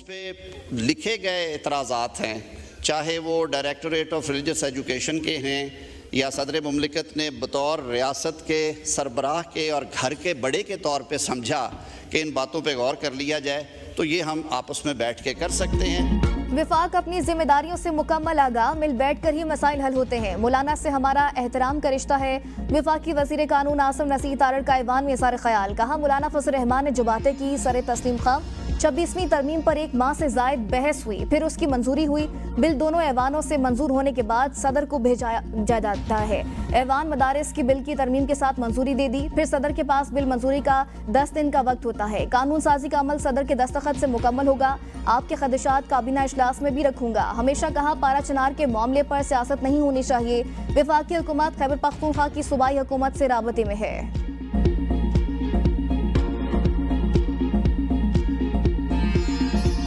पे लिखे गए एतराज़ात हैं, चाहे वो डायरेक्टरेट ऑफ रिलीजियस एजुकेशन के हैं या सदर मुमलिकत ने बतौर रियासत के सरबराह के और घर के बड़े के तौर पे समझा कि इन बातों पे गौर कर लिया जाए, तो ये हम आपस में बैठ के कर सकते हैं। विफाक अपनी जिम्मेदारियों से मुकम्मल आगाह, मिल बैठ कर ही मसाइल हल होते हैं। मौलाना से हमारा एहतराम का रिश्ता है। विफाकी वजीर कानून आसिम नसीर तारड़ का ऐवान में इज़हार ख्याल। कहा, मौलाना फजल रहमान ने जो बातें की सरे तस्लीम खां। 26वीं तरमीम पर 1 माह से जायद बहस हुई, फिर उसकी मंजूरी हुई। बिल दोनों ऐवानों से मंजूर होने के बाद सदर को भेजा जाता है। ऐवान मदारिस की बिल की तरमीम के साथ मंजूरी दे दी, फिर सदर के पास बिल मंजूरी का 10 दिन का वक्त होता है। कानून साजी का अमल सदर के दस्तखत से मुकम्मल होगा। आपके खदशात काबीना इजलास में भी रखूंगा। हमेशा कहा, पारा चनार के मामले पर सियासत नहीं होनी चाहिए। विफाकी हुकूमत खैबर पख्तूनख्वा की सूबाई हुकूमत से राबते में है।